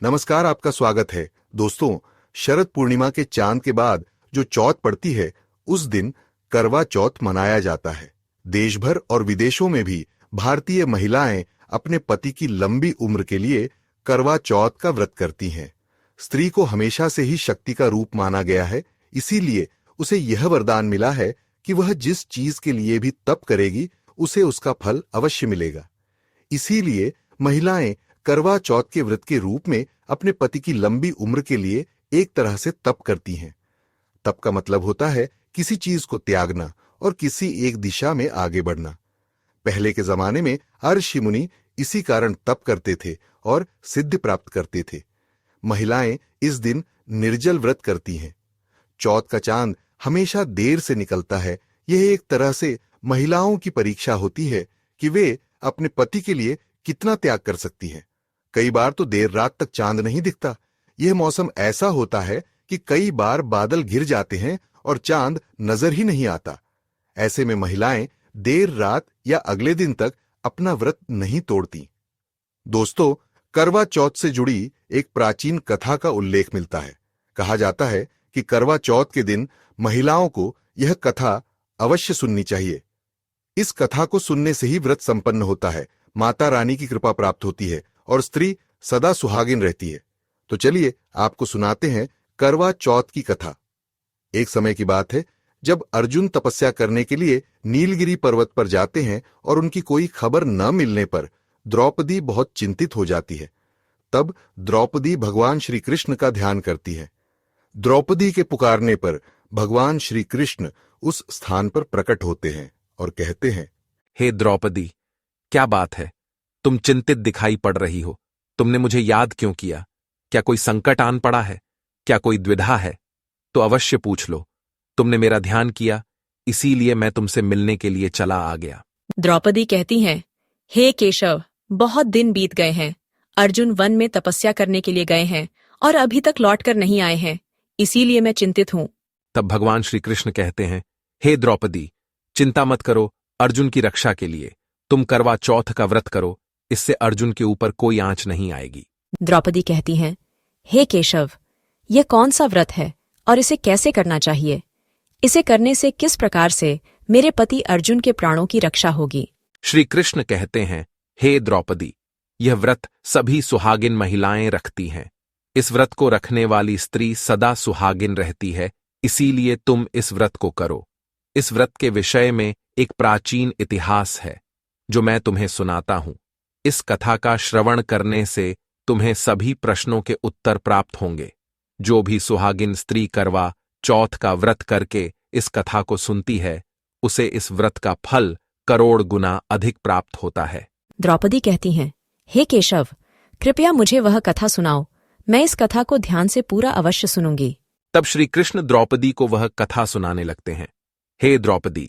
नमस्कार, आपका स्वागत है। दोस्तों, शरद पूर्णिमा के चांद के बाद जो चौथ पड़ती है, उस दिन करवा चौथ मनाया जाता है। देश भर और विदेशों में भी भारतीय महिलाएं अपने पति की लंबी उम्र के लिए करवा चौथ का व्रत करती हैं। स्त्री को हमेशा से ही शक्ति का रूप माना गया है, इसीलिए उसे यह वरदान मिला है कि वह जिस चीज के लिए भी तप करेगी, उसे उसका फल अवश्य मिलेगा। इसीलिए महिलाएं करवा चौथ के व्रत के रूप में अपने पति की लंबी उम्र के लिए एक तरह से तप करती हैं। तप का मतलब होता है किसी चीज को त्यागना और किसी एक दिशा में आगे बढ़ना। पहले के जमाने में ऋषि मुनि इसी कारण तप करते थे और सिद्धि प्राप्त करते थे। महिलाएं इस दिन निर्जल व्रत करती हैं। चौथ का चांद हमेशा देर से निकलता है। यह एक तरह से महिलाओं की परीक्षा होती है कि वे अपने पति के लिए कितना त्याग कर सकती हैं। कई बार तो देर रात तक चांद नहीं दिखता। यह मौसम ऐसा होता है कि कई बार बादल घिर जाते हैं और चांद नजर ही नहीं आता। ऐसे में महिलाएं देर रात या अगले दिन तक अपना व्रत नहीं तोड़ती। दोस्तों, करवा चौथ से जुड़ी एक प्राचीन कथा का उल्लेख मिलता है। कहा जाता है कि करवा चौथ के दिन महिलाओं को यह कथा अवश्य सुननी चाहिए। इस कथा को सुनने से ही व्रत संपन्न होता है, माता रानी की कृपा प्राप्त होती है और स्त्री सदा सुहागिन रहती है। तो चलिए आपको सुनाते हैं करवा चौथ की कथा। एक समय की बात है जब अर्जुन तपस्या करने के लिए नीलगिरी पर्वत पर जाते हैं और उनकी कोई खबर न मिलने पर द्रौपदी बहुत चिंतित हो जाती है। तब द्रौपदी भगवान श्री कृष्ण का ध्यान करती है। द्रौपदी के पुकारने पर भगवान श्री कृष्ण उस स्थान पर प्रकट होते हैं और कहते हैं, हे द्रौपदी, क्या बात है? तुम चिंतित दिखाई पड़ रही हो। तुमने मुझे याद क्यों किया? क्या कोई संकट आन पड़ा है? क्या कोई द्विधा है? तो अवश्य पूछ लो। तुमने मेरा ध्यान किया, इसीलिए मैं तुमसे मिलने के लिए चला आ गया। द्रौपदी कहती हैं, हे केशव, बहुत दिन बीत गए हैं। अर्जुन वन में तपस्या करने के लिए गए हैं और अभी तक लौटकर नहीं आए हैं, इसीलिए मैं चिंतित हूं। तब भगवान श्री कृष्ण कहते हैं, हे द्रौपदी, चिंता मत करो। अर्जुन की रक्षा के लिए तुम करवा चौथ का व्रत करो, इससे अर्जुन के ऊपर कोई आंच नहीं आएगी। द्रौपदी कहती हैं, हे केशव, यह कौन सा व्रत है और इसे कैसे करना चाहिए? इसे करने से किस प्रकार से मेरे पति अर्जुन के प्राणों की रक्षा होगी? श्री कृष्ण कहते हैं, हे द्रौपदी, यह व्रत सभी सुहागिन महिलाएं रखती हैं। इस व्रत को रखने वाली स्त्री सदा सुहागिन रहती है, इसीलिए तुम इस व्रत को करो। इस व्रत के विषय में एक प्राचीन इतिहास है जो मैं तुम्हें सुनाता हूं। इस कथा का श्रवण करने से तुम्हें सभी प्रश्नों के उत्तर प्राप्त होंगे। जो भी सुहागिन स्त्री करवा चौथ का व्रत करके इस कथा को सुनती है, उसे इस व्रत का फल करोड़ गुना अधिक प्राप्त होता है। द्रौपदी कहती हैं, हे केशव, कृपया मुझे वह कथा सुनाओ। मैं इस कथा को ध्यान से पूरा अवश्य सुनूंगी। तब श्री कृष्ण द्रौपदी को वह कथा सुनाने लगते हैं। हे द्रौपदी,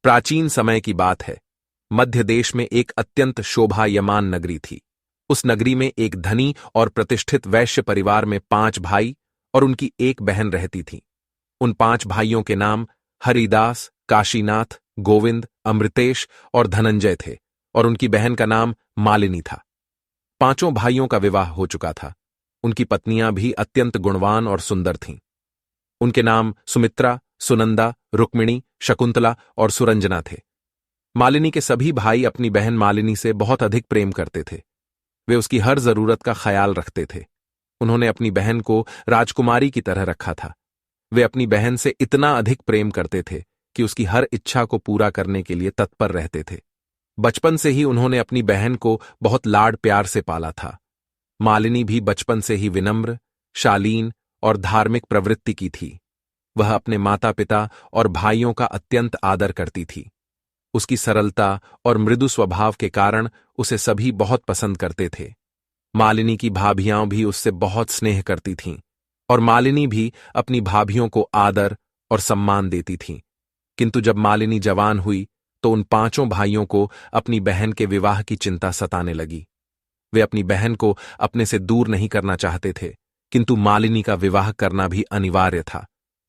प्राचीन समय की बात है। मध्य देश में एक अत्यंत शोभायमान नगरी थी। उस नगरी में एक धनी और प्रतिष्ठित वैश्य परिवार में 5 भाई और उनकी एक बहन रहती थी। उन 5 भाइयों के नाम हरिदास, काशीनाथ, गोविंद, अमृतेश और धनंजय थे और उनकी बहन का नाम मालिनी था। 5 भाइयों का विवाह हो चुका था। उनकी पत्नियां भी अत्यंत गुणवान और सुंदर थीं। उनके नाम सुमित्रा, सुनंदा, रुक्मिणी, शकुंतला और सुरंजना थे। मालिनी के सभी भाई अपनी बहन मालिनी से बहुत अधिक प्रेम करते थे। वे उसकी हर जरूरत का ख्याल रखते थे। उन्होंने अपनी बहन को राजकुमारी की तरह रखा था। वे अपनी बहन से इतना अधिक प्रेम करते थे कि उसकी हर इच्छा को पूरा करने के लिए तत्पर रहते थे। बचपन से ही उन्होंने अपनी बहन को बहुत लाड प्यार से पाला था। मालिनी भी बचपन से ही विनम्र, शालीन और धार्मिक प्रवृत्ति की थी। वह अपने माता पिता और भाइयों का अत्यंत आदर करती थी। उसकी सरलता और मृदु स्वभाव के कारण उसे सभी बहुत पसंद करते थे। मालिनी की भाभियां भी उससे बहुत स्नेह करती थीं और मालिनी भी अपनी भाभियों को आदर और सम्मान देती थीं। किंतु जब मालिनी जवान हुई तो उन 5 भाइयों को अपनी बहन के विवाह की चिंता सताने लगी। वे अपनी बहन को अपने से दूर नहीं करना चाहते थे, किंतु मालिनी का विवाह करना भी अनिवार्य था,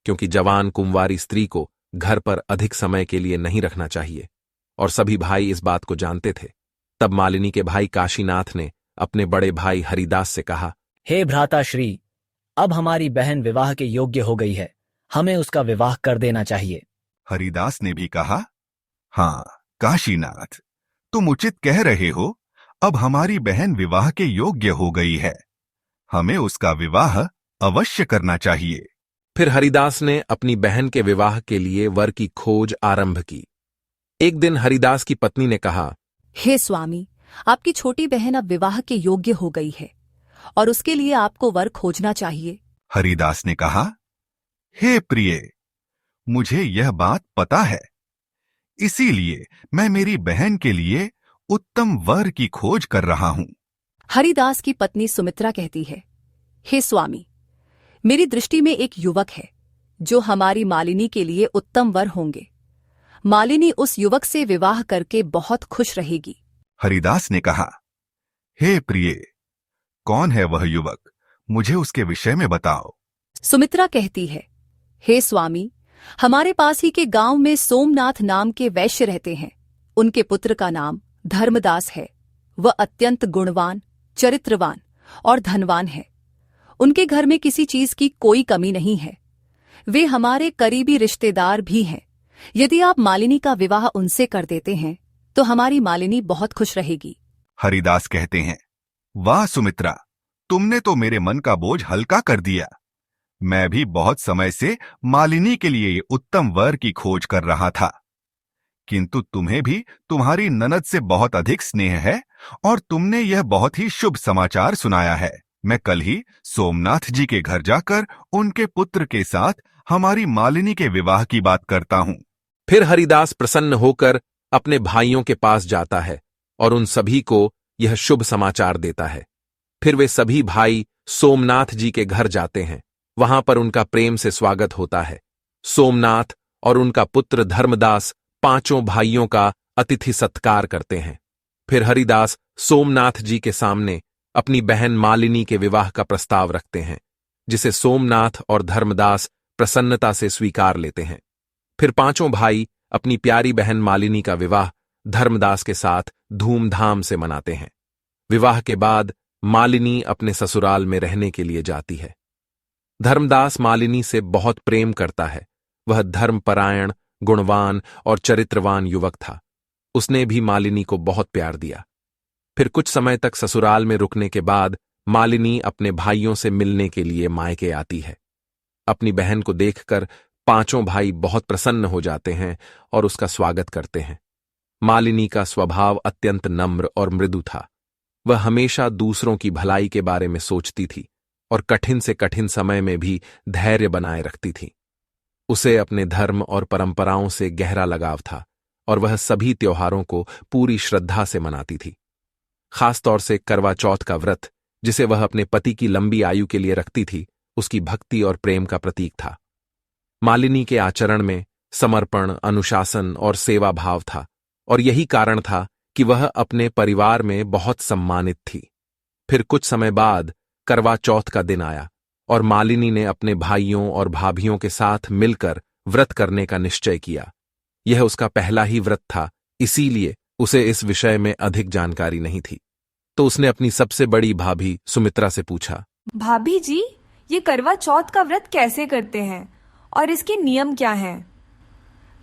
क्योंकि जवान कुंवारी स्त्री को घर पर अधिक समय के लिए नहीं रखना चाहिए और सभी भाई इस बात को जानते थे। तब मालिनी के भाई काशीनाथ ने अपने बड़े भाई हरिदास से कहा, हे भ्राताश्री, अब हमारी बहन विवाह के योग्य हो गई है, हमें उसका विवाह कर देना चाहिए। हरिदास ने भी कहा, हाँ काशीनाथ, तुम उचित कह रहे हो। अब हमारी बहन विवाह के योग्य हो गई है, हमें उसका विवाह अवश्य करना चाहिए। फिर हरिदास ने अपनी बहन के विवाह के लिए वर की खोज आरंभ की। एक दिन हरिदास की पत्नी ने कहा, हे स्वामी, आपकी छोटी बहन अब विवाह के योग्य हो गई है और उसके लिए आपको वर खोजना चाहिए। हरिदास ने कहा, हे प्रिय, मुझे यह बात पता है, इसीलिए मैं मेरी बहन के लिए उत्तम वर की खोज कर रहा हूं। हरिदास की पत्नी सुमित्रा कहती है, हे स्वामी, मेरी दृष्टि में एक युवक है जो हमारी मालिनी के लिए उत्तम वर होंगे। मालिनी उस युवक से विवाह करके बहुत खुश रहेगी। हरिदास ने कहा, हे प्रिय, कौन है वह युवक, मुझे उसके विषय में बताओ। सुमित्रा कहती है, हे स्वामी, हमारे पास ही के गांव में सोमनाथ नाम के वैश्य रहते हैं। उनके पुत्र का नाम धर्मदास है। वह अत्यंत गुणवान, चरित्रवान और धनवान है। उनके घर में किसी चीज की कोई कमी नहीं है। वे हमारे करीबी रिश्तेदार भी हैं। यदि आप मालिनी का विवाह उनसे कर देते हैं तो हमारी मालिनी बहुत खुश रहेगी। हरिदास कहते हैं, वाह सुमित्रा, तुमने तो मेरे मन का बोझ हल्का कर दिया। मैं भी बहुत समय से मालिनी के लिए उत्तम वर की खोज कर रहा था, किंतु तुम्हें भी तुम्हारी ननद से बहुत अधिक स्नेह है और तुमने यह बहुत ही शुभ समाचार सुनाया है। मैं कल ही सोमनाथ जी के घर जाकर उनके पुत्र के साथ हमारी मालिनी के विवाह की बात करता हूं। फिर हरिदास प्रसन्न होकर अपने भाइयों के पास जाता है और उन सभी को यह शुभ समाचार देता है। फिर वे सभी भाई सोमनाथ जी के घर जाते हैं। वहां पर उनका प्रेम से स्वागत होता है। सोमनाथ और उनका पुत्र धर्मदास पांचों भाइयों का अतिथि सत्कार करते हैं। फिर हरिदास सोमनाथ जी के सामने अपनी बहन मालिनी के विवाह का प्रस्ताव रखते हैं, जिसे सोमनाथ और धर्मदास प्रसन्नता से स्वीकार लेते हैं। फिर पांचों भाई अपनी प्यारी बहन मालिनी का विवाह धर्मदास के साथ धूमधाम से मनाते हैं। विवाह के बाद मालिनी अपने ससुराल में रहने के लिए जाती है। धर्मदास मालिनी से बहुत प्रेम करता है। वह धर्मपरायण, गुणवान और चरित्रवान युवक था। उसने भी मालिनी को बहुत प्यार दिया। फिर कुछ समय तक ससुराल में रुकने के बाद मालिनी अपने भाइयों से मिलने के लिए मायके आती है। अपनी बहन को देखकर पांचों भाई बहुत प्रसन्न हो जाते हैं और उसका स्वागत करते हैं। मालिनी का स्वभाव अत्यंत नम्र और मृदु था। वह हमेशा दूसरों की भलाई के बारे में सोचती थी और कठिन से कठिन समय में भी धैर्य बनाए रखती थी। उसे अपने धर्म और परंपराओं से गहरा लगाव था और वह सभी त्योहारों को पूरी श्रद्धा से मनाती थी। खासतौर से करवा चौथ का व्रत, जिसे वह अपने पति की लंबी आयु के लिए रखती थी, उसकी भक्ति और प्रेम का प्रतीक था। मालिनी के आचरण में समर्पण, अनुशासन और सेवा भाव था और यही कारण था कि वह अपने परिवार में बहुत सम्मानित थी। फिर कुछ समय बाद करवा चौथ का दिन आया और मालिनी ने अपने भाइयों और भाभियों के साथ मिलकर व्रत करने का निश्चय किया। यह उसका पहला ही व्रत था, इसीलिए उसे इस विषय में अधिक जानकारी नहीं थी। तो उसने अपनी सबसे बड़ी भाभी सुमित्रा से पूछा, भाभी जी, ये करवा चौथ का व्रत कैसे करते हैं और इसके नियम क्या हैं?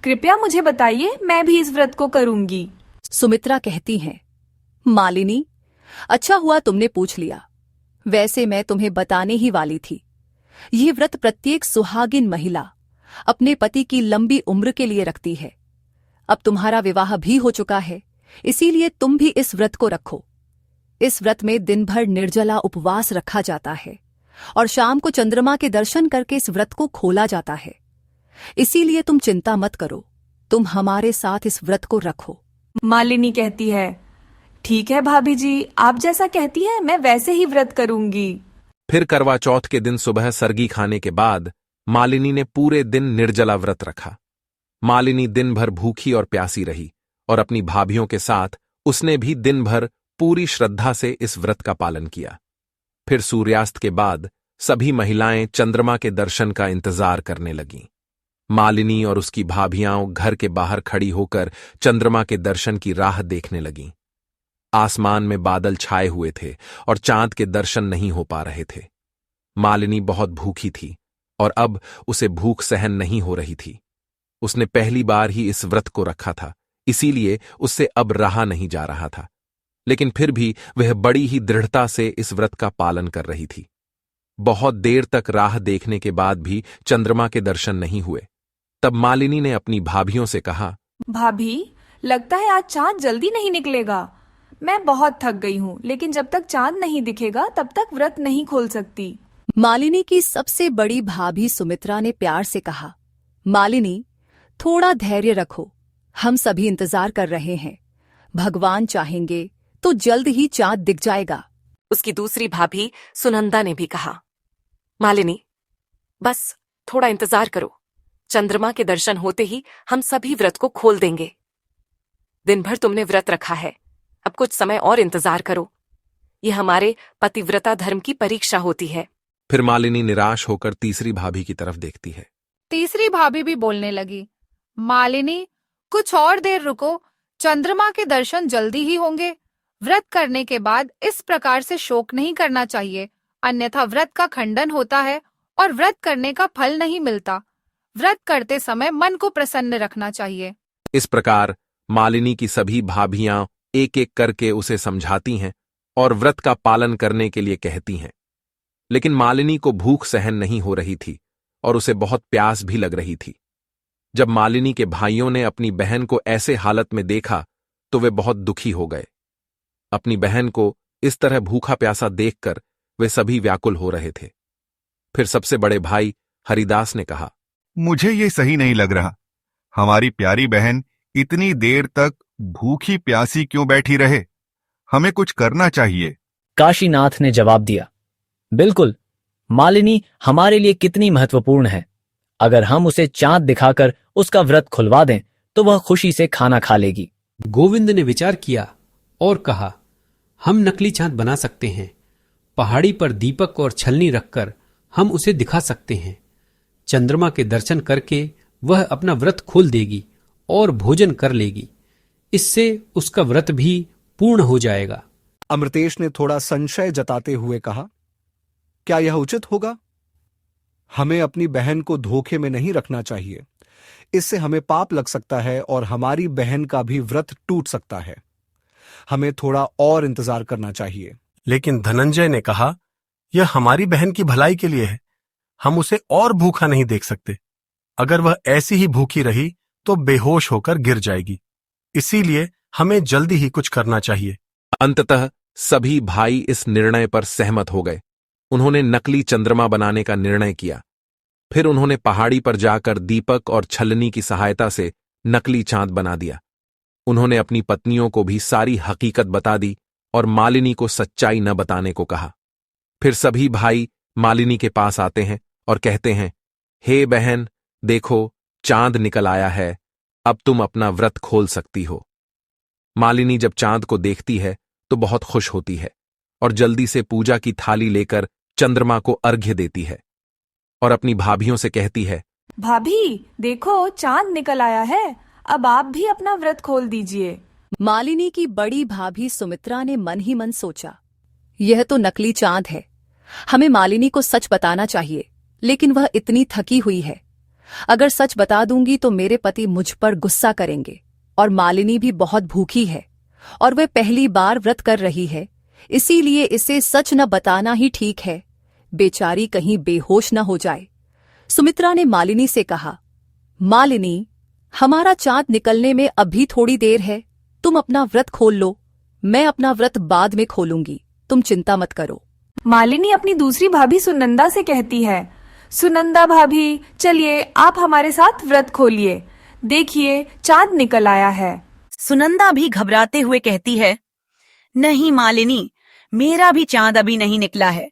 कृपया मुझे बताइए, मैं भी इस व्रत को करूंगी। सुमित्रा कहती हैं, मालिनी, अच्छा हुआ तुमने पूछ लिया। वैसे मैं तुम्हें बताने ही वाली थी। यह व्रत प्रत्येक सुहागिन महिला अपने पति की लंबी उम्र के लिए रखती है। अब तुम्हारा विवाह भी हो चुका है, इसीलिए तुम भी इस व्रत को रखो। इस व्रत में दिन भर निर्जला उपवास रखा जाता है और शाम को चंद्रमा के दर्शन करके इस व्रत को खोला जाता है। इसीलिए तुम चिंता मत करो, तुम हमारे साथ इस व्रत को रखो। मालिनी कहती है, ठीक है भाभी जी, आप जैसा कहती हैं मैं वैसे ही व्रत करूंगी। फिर करवा चौथ के दिन सुबह सरगी खाने के बाद मालिनी ने पूरे दिन निर्जला व्रत रखा। मालिनी दिन भर भूखी और प्यासी रही और अपनी भाभियों के साथ उसने भी दिन भर पूरी श्रद्धा से इस व्रत का पालन किया। फिर सूर्यास्त के बाद सभी महिलाएं चंद्रमा के दर्शन का इंतजार करने लगीं। मालिनी और उसकी भाभियां घर के बाहर खड़ी होकर चंद्रमा के दर्शन की राह देखने लगीं। आसमान में बादल छाए हुए थे और चांद के दर्शन नहीं हो पा रहे थे। मालिनी बहुत भूखी थी और अब उसे भूख सहन नहीं हो रही थी। उसने पहली बार ही इस व्रत को रखा था, इसीलिए उससे अब रहा नहीं जा रहा था। लेकिन फिर भी वह बड़ी ही दृढ़ता से इस व्रत का पालन कर रही थी। बहुत देर तक राह देखने के बाद भी चंद्रमा के दर्शन नहीं हुए। तब मालिनी ने अपनी भाभियों से कहा, भाभी, लगता है आज चांद जल्दी नहीं निकलेगा। मैं बहुत थक गई हूँ, लेकिन जब तक चांद नहीं दिखेगा तब तक व्रत नहीं खोल सकती। मालिनी की सबसे बड़ी भाभी सुमित्रा ने प्यार से कहा, मालिनी, थोड़ा धैर्य रखो, हम सभी इंतजार कर रहे हैं। भगवान चाहेंगे तो जल्द ही चांद दिख जाएगा। उसकी दूसरी भाभी सुनंदा ने भी कहा, मालिनी, बस थोड़ा इंतजार करो, चंद्रमा के दर्शन होते ही हम सभी व्रत को खोल देंगे। दिन भर तुमने व्रत रखा है, अब कुछ समय और इंतजार करो। यह हमारे पतिव्रता धर्म की परीक्षा होती है। फिर मालिनी निराश होकर तीसरी भाभी की तरफ देखती है। तीसरी भाभी भी बोलने लगी, मालिनी, कुछ और देर रुको, चंद्रमा के दर्शन जल्दी ही होंगे। व्रत करने के बाद इस प्रकार से शोक नहीं करना चाहिए, अन्यथा व्रत का खंडन होता है और व्रत करने का फल नहीं मिलता। व्रत करते समय मन को प्रसन्न रखना चाहिए। इस प्रकार मालिनी की सभी भाभियां एक एक करके उसे समझाती हैं और व्रत का पालन करने के लिए कहती हैं। लेकिन मालिनी को भूख सहन नहीं हो रही थी और उसे बहुत प्यास भी लग रही थी। जब मालिनी के भाइयों ने अपनी बहन को ऐसे हालत में देखा तो वे बहुत दुखी हो गए। अपनी बहन को इस तरह भूखा प्यासा देखकर वे सभी व्याकुल हो रहे थे। फिर सबसे बड़े भाई हरिदास ने कहा, मुझे ये सही नहीं लग रहा। हमारी प्यारी बहन इतनी देर तक भूखी प्यासी क्यों बैठी रहे? हमें कुछ करना चाहिए। काशीनाथ ने जवाब दिया, बिल्कुल, मालिनी हमारे लिए कितनी महत्वपूर्ण है। अगर हम उसे चांद दिखाकर उसका व्रत खुलवा दें तो वह खुशी से खाना खा लेगी। गोविंद ने विचार किया और कहा, हम नकली चांद बना सकते हैं। पहाड़ी पर दीपक और छलनी रखकर हम उसे दिखा सकते हैं। चंद्रमा के दर्शन करके वह अपना व्रत खोल देगी और भोजन कर लेगी। इससे उसका व्रत भी पूर्ण हो जाएगा। अमृतेश ने थोड़ा संशय जताते हुए कहा, क्या यह उचित होगा? हमें अपनी बहन को धोखे में नहीं रखना चाहिए। इससे हमें पाप लग सकता है और हमारी बहन का भी व्रत टूट सकता है। हमें थोड़ा और इंतजार करना चाहिए। लेकिन धनंजय ने कहा, यह हमारी बहन की भलाई के लिए है। हम उसे और भूखा नहीं देख सकते। अगर वह ऐसी ही भूखी रही तो बेहोश होकर गिर जाएगी। इसीलिए हमें जल्दी ही कुछ करना चाहिए। अंततः सभी भाई इस निर्णय पर सहमत हो गए। उन्होंने नकली चंद्रमा बनाने का निर्णय किया। फिर उन्होंने पहाड़ी पर जाकर दीपक और छलनी की सहायता से नकली चांद बना दिया। उन्होंने अपनी पत्नियों को भी सारी हकीकत बता दी और मालिनी को सच्चाई न बताने को कहा। फिर सभी भाई मालिनी के पास आते हैं और कहते हैं, हे बहन, देखो, चांद निकल आया है, अब तुम अपना व्रत खोल सकती हो। मालिनी जब चांद को देखती है तो बहुत खुश होती है और जल्दी से पूजा की थाली लेकर चंद्रमा को अर्घ्य देती है और अपनी भाभियों से कहती है, भाभी, देखो, चांद निकल आया है, अब आप भी अपना व्रत खोल दीजिए। मालिनी की बड़ी भाभी सुमित्रा ने मन ही मन सोचा, यह तो नकली चांद है। हमें मालिनी को सच बताना चाहिए, लेकिन वह इतनी थकी हुई है। अगर सच बता दूंगी तो मेरे पति मुझ पर गुस्सा करेंगे और मालिनी भी बहुत भूखी है और वह पहली बार व्रत कर रही है, इसीलिए इसे सच न बताना ही ठीक है। बेचारी कहीं बेहोश न हो जाए। सुमित्रा ने मालिनी से कहा, मालिनी, हमारा चांद निकलने में अभी थोड़ी देर है, तुम अपना व्रत खोल लो। मैं अपना व्रत बाद में खोलूंगी, तुम चिंता मत करो। मालिनी अपनी दूसरी भाभी सुनंदा से कहती है, सुनंदा भाभी, चलिए आप हमारे साथ व्रत खोलिए, देखिए चांद निकल आया है। सुनंदा भी घबराते हुए कहती है, नहीं मालिनी, मेरा भी चांद अभी नहीं निकला है।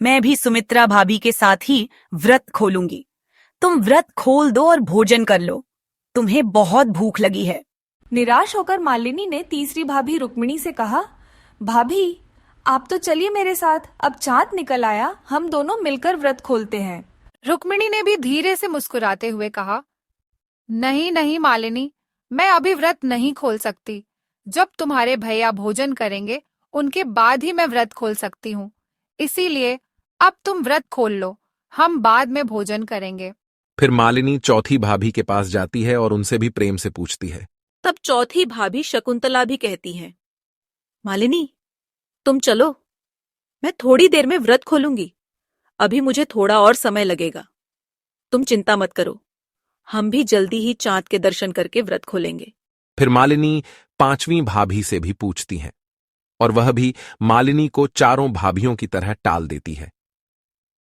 मैं भी सुमित्रा भाभी के साथ ही व्रत खोलूंगी। तुम व्रत खोल दो और भोजन कर लो, तुम्हें बहुत भूख लगी है। निराश होकर मालिनी ने तीसरी भाभी रुक्मिणी से कहा, भाभी, आप तो चलिए मेरे साथ, अब चांद निकल आया, हम दोनों मिलकर व्रत खोलते हैं। रुक्मिणी ने भी धीरे से मुस्कुराते हुए कहा, नहीं नहीं मालिनी, मैं अभी व्रत नहीं खोल सकती। जब तुम्हारे भैया भोजन करेंगे उनके बाद ही मैं व्रत खोल सकती हूँ। इसीलिए अब तुम व्रत खोल लो, हम बाद में भोजन करेंगे। फिर मालिनी चौथी भाभी के पास जाती है और उनसे भी प्रेम से पूछती है। तब चौथी भाभी शकुंतला भी कहती है, मालिनी तुम चलो, मैं थोड़ी देर में व्रत खोलूंगी। अभी मुझे थोड़ा और समय लगेगा। तुम चिंता मत करो, हम भी जल्दी ही चांद के दर्शन करके व्रत खोलेंगे। फिर मालिनी पांचवीं भाभी से भी पूछती हैं और वह भी मालिनी को चारों भाभियों की तरह टाल देती है।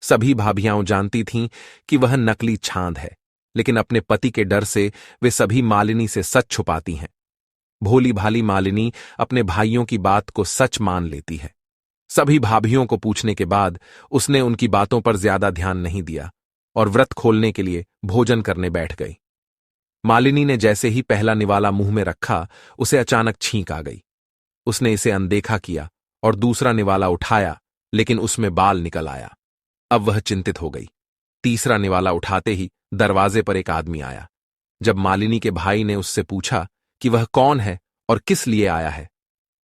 सभी भाभियां जानती थीं कि वह नकली चांद है, लेकिन अपने पति के डर से वे सभी मालिनी से सच छुपाती हैं। भोली भाली मालिनी अपने भाइयों की बात को सच मान लेती है। सभी भाभियों को पूछने के बाद उसने उनकी बातों पर ज्यादा ध्यान नहीं दिया और व्रत खोलने के लिए भोजन करने बैठ गई। मालिनी ने जैसे ही पहला निवाला मुंह में रखा, उसे अचानक छींक आ गई। उसने इसे अनदेखा किया और दूसरा निवाला उठाया, लेकिन उसमें बाल निकल आया। अब वह चिंतित हो गई। तीसरा निवाला उठाते ही दरवाजे पर एक आदमी आया। जब मालिनी के भाई ने उससे पूछा कि वह कौन है और किस लिए आया है,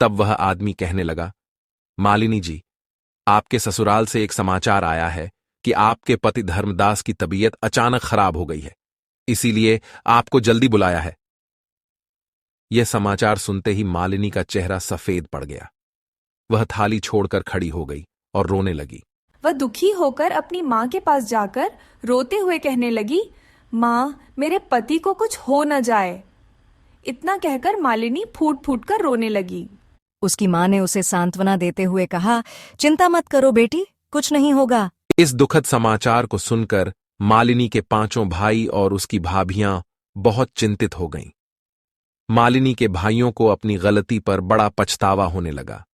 तब वह आदमी कहने लगा, मालिनी जी, आपके ससुराल से एक समाचार आया है कि आपके पति धर्मदास की तबीयत अचानक खराब हो गई है, इसीलिए आपको जल्दी बुलाया है। यह समाचार सुनते ही मालिनी का चेहरा सफेद पड़ गया। वह थाली छोड़कर खड़ी हो गई और रोने लगी। वह दुखी होकर अपनी माँ के पास जाकर रोते हुए कहने लगी, माँ, मेरे पति को कुछ हो न जाए। इतना कहकर मालिनी फूट फूट कर रोने लगी। उसकी माँ ने उसे सांत्वना देते हुए कहा, चिंता मत करो बेटी, कुछ नहीं होगा। इस दुखद समाचार को सुनकर मालिनी के पांचों भाई और उसकी भाभियां बहुत चिंतित हो गईं। मालिनी के भाइयों को अपनी गलती पर बड़ा पछतावा होने लगा।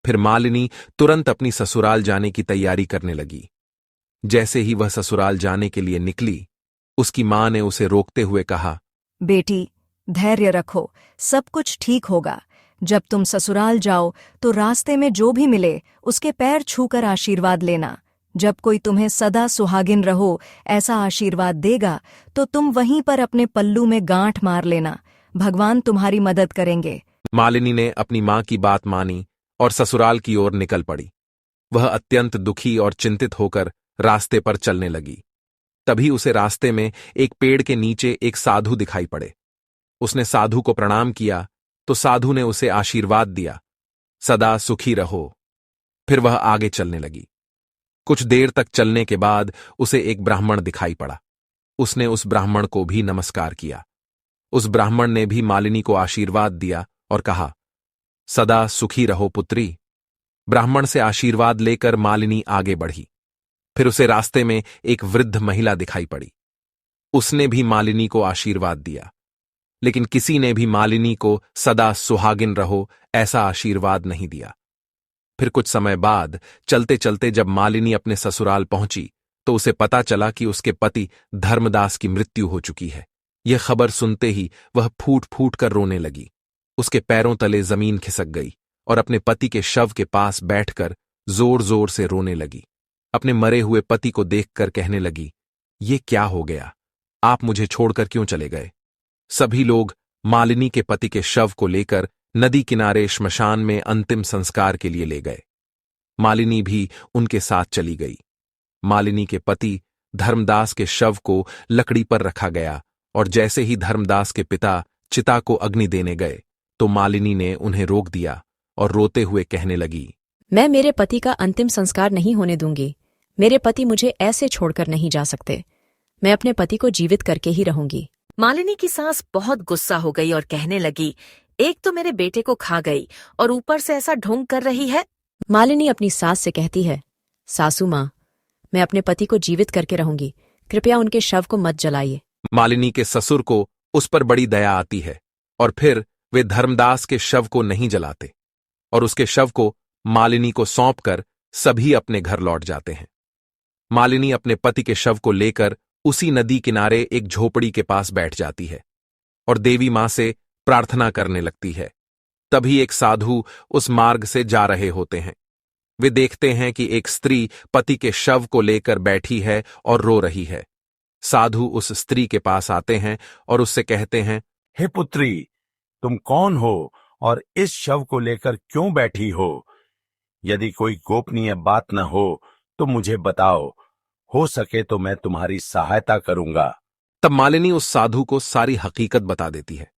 फिर मालिनी तुरंत अपनी ससुराल जाने की तैयारी करने लगी। जैसे ही वह ससुराल जाने के लिए निकली, उसकी मां ने उसे रोकते हुए कहा, बेटी, धैर्य रखो, सब कुछ ठीक होगा। जब तुम ससुराल जाओ तो रास्ते में जो भी मिले उसके पैर छूकर आशीर्वाद लेना। जब कोई तुम्हें सदा सुहागिन रहो ऐसा आशीर्वाद देगा तो तुम वहीं पर अपने पल्लू में गांठ मार लेना। भगवान तुम्हारी मदद करेंगे। मालिनी ने अपनी मां की बात मानी और ससुराल की ओर निकल पड़ी। वह अत्यंत दुखी और चिंतित होकर रास्ते पर चलने लगी। तभी उसे रास्ते में एक पेड़ के नीचे एक साधु दिखाई पड़े। उसने साधु को प्रणाम किया तो साधु ने उसे आशीर्वाद दिया, सदा सुखी रहो। फिर वह आगे चलने लगी। कुछ देर तक चलने के बाद उसे एक ब्राह्मण दिखाई पड़ा। उसने उस ब्राह्मण को भी नमस्कार किया। उस ब्राह्मण ने भी मालिनी को आशीर्वाद दिया और कहा, सदा सुखी रहो पुत्री। ब्राह्मण से आशीर्वाद लेकर मालिनी आगे बढ़ी। फिर उसे रास्ते में एक वृद्ध महिला दिखाई पड़ी। उसने भी मालिनी को आशीर्वाद दिया, लेकिन किसी ने भी मालिनी को सदा सुहागिन रहो ऐसा आशीर्वाद नहीं दिया। फिर कुछ समय बाद चलते चलते जब मालिनी अपने ससुराल पहुंची तो उसे पता चला कि उसके पति धर्मदास की मृत्यु हो चुकी है। यह खबर सुनते ही वह फूट फूट कर रोने लगी। उसके पैरों तले जमीन खिसक गई और अपने पति के शव के पास बैठकर जोर जोर से रोने लगी। अपने मरे हुए पति को देखकर कहने लगी, ये क्या हो गया? आप मुझे छोड़कर क्यों चले गए? सभी लोग मालिनी के पति के शव को लेकर नदी किनारे श्मशान में अंतिम संस्कार के लिए ले गए। मालिनी भी उनके साथ चली गई। मालिनी के पति धर्मदास के शव को लकड़ी पर रखा गया और जैसे ही धर्मदास के पिता चिता को अग्नि देने गए तो मालिनी ने उन्हें रोक दिया और रोते हुए कहने लगी, मैं मेरे पति का अंतिम संस्कार नहीं होने दूंगी। मेरे पति मुझे ऐसे छोड़कर नहीं जा सकते। मैं अपने पति को जीवित करके ही रहूंगी। मालिनी की सास बहुत गुस्सा हो गई और कहने लगी, एक तो मेरे बेटे को खा गई और ऊपर से ऐसा ढोंग कर रही है। मालिनी अपनी सास से कहती है, सासू माँ, मैं अपने पति को जीवित करके रहूंगी, कृपया उनके शव को मत जलाइए। मालिनी के ससुर को उस पर बड़ी दया आती है और फिर वे धर्मदास के शव को नहीं जलाते और उसके शव को मालिनी को सौंपकर सभी अपने घर लौट जाते हैं। मालिनी अपने पति के शव को लेकर उसी नदी किनारे एक झोपड़ी के पास बैठ जाती है और देवी मां से प्रार्थना करने लगती है। तभी एक साधु उस मार्ग से जा रहे होते हैं। वे देखते हैं कि एक स्त्री पति के शव को लेकर बैठी है और रो रही है। साधु उस स्त्री के पास आते हैं और उससे कहते हैं, हे पुत्री, तुम कौन हो और इस शव को लेकर क्यों बैठी हो? यदि कोई गोपनीय बात न हो तो मुझे बताओ, हो सके तो मैं तुम्हारी सहायता करूंगा। तब मालिनी उस साधु को सारी हकीकत बता देती है।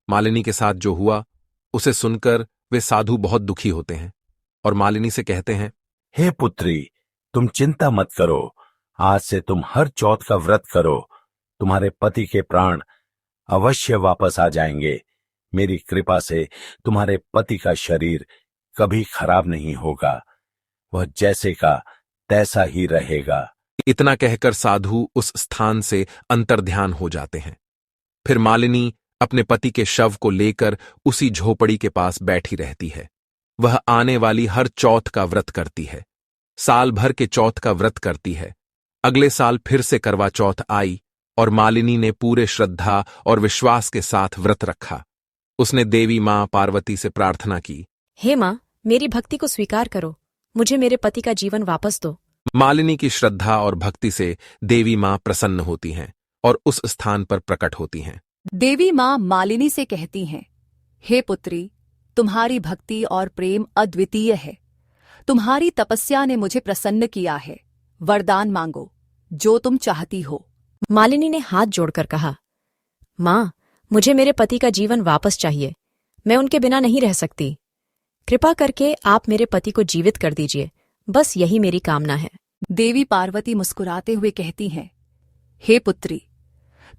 मालिनी के साथ जो हुआ उसे सुनकर वे साधु बहुत दुखी होते हैं और मालिनी से कहते हैं, हे पुत्री, तुम चिंता मत करो। आज से तुम हर चौथ का व्रत करो। तुम्हारे पति के प्राण अवश्य वापस आ जाएंगे। मेरी कृपा से तुम्हारे पति का शरीर कभी खराब नहीं होगा। वह जैसे का तैसा ही रहेगा। इतना कहकर साधु उस स्थान से अंतर्ध्यान हो जाते हैं। फिर मालिनी अपने पति के शव को लेकर उसी झोपड़ी के पास बैठी रहती है। वह आने वाली हर चौथ का व्रत करती है। साल भर के चौथ का व्रत करती है। अगले साल फिर से करवा चौथ आई और मालिनी ने पूरे श्रद्धा और विश्वास के साथ व्रत रखा। उसने देवी मां पार्वती से प्रार्थना की, हे मां, मेरी भक्ति को स्वीकार करो, मुझे मेरे पति का जीवन वापस दो। मालिनी की श्रद्धा और भक्ति से देवी मां प्रसन्न होती हैं और उस स्थान पर प्रकट होती हैं। देवी मां मालिनी से कहती हैं, हे पुत्री, तुम्हारी भक्ति और प्रेम अद्वितीय है। तुम्हारी तपस्या ने मुझे प्रसन्न किया है। वरदान मांगो, जो तुम चाहती हो। मालिनी ने हाथ जोड़कर कहा, मां, मुझे मेरे पति का जीवन वापस चाहिए। मैं उनके बिना नहीं रह सकती। कृपा करके आप मेरे पति को जीवित कर दीजिए। बस यही मेरी कामना है। देवी पार्वती मुस्कुराते हुए कहती हैं, हे पुत्री,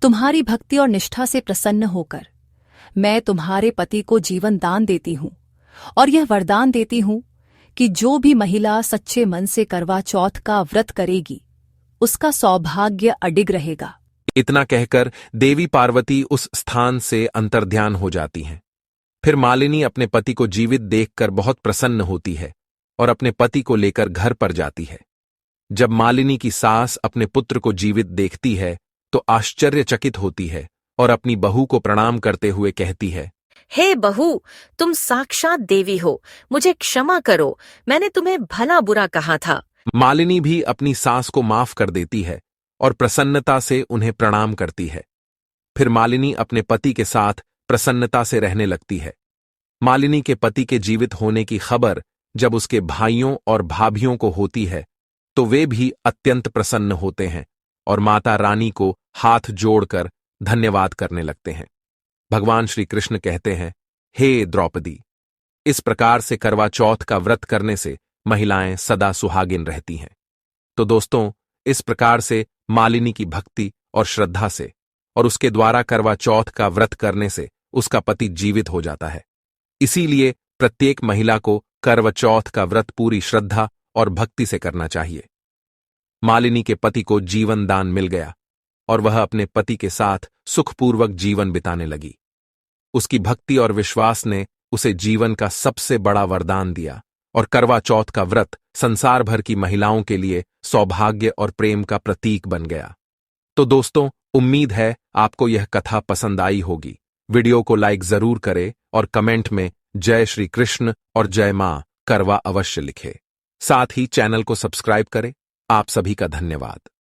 तुम्हारी भक्ति और निष्ठा से प्रसन्न होकर मैं तुम्हारे पति को जीवन दान देती हूं और यह वरदान देती हूं कि जो भी महिला सच्चे मन से करवा चौथ का व्रत करेगी उसका सौभाग्य अडिग रहेगा। इतना कहकर देवी पार्वती उस स्थान से अंतर्ध्यान हो जाती हैं। फिर मालिनी अपने पति को जीवित देखकर बहुत प्रसन्न होती है और अपने पति को लेकर घर पर जाती है। जब मालिनी की सास अपने पुत्र को जीवित देखती है तो आश्चर्यचकित होती है और अपनी बहू को प्रणाम करते हुए कहती है, हे बहू, तुम साक्षात देवी हो, मुझे क्षमा करो, मैंने तुम्हें भला बुरा कहा था। मालिनी भी अपनी सास को माफ कर देती है और प्रसन्नता से उन्हें प्रणाम करती है। फिर मालिनी अपने पति के साथ प्रसन्नता से रहने लगती है। मालिनी के पति के जीवित होने की खबर जब उसके भाइयों और भाभियों को होती है तो वे भी अत्यंत प्रसन्न होते हैं और माता रानी को हाथ जोड़कर धन्यवाद करने लगते हैं। भगवान श्री कृष्ण कहते हैं, हे द्रौपदी, इस प्रकार से करवा चौथ का व्रत करने से महिलाएं सदा सुहागिन रहती हैं। तो दोस्तों, इस प्रकार से मालिनी की भक्ति और श्रद्धा से और उसके द्वारा करवा चौथ का व्रत करने से उसका पति जीवित हो जाता है। इसीलिए प्रत्येक महिला को करवा चौथ का व्रत पूरी श्रद्धा और भक्ति से करना चाहिए। मालिनी के पति को जीवन दान मिल गया और वह अपने पति के साथ सुखपूर्वक जीवन बिताने लगी। उसकी भक्ति और विश्वास ने उसे जीवन का सबसे बड़ा वरदान दिया और करवा चौथ का व्रत संसार भर की महिलाओं के लिए सौभाग्य और प्रेम का प्रतीक बन गया। तो दोस्तों, उम्मीद है आपको यह कथा पसंद आई होगी। वीडियो को लाइक जरूर करें और कमेंट में जय श्री कृष्ण और जय मां करवा अवश्य लिखें। साथ ही चैनल को सब्सक्राइब करें। आप सभी का धन्यवाद।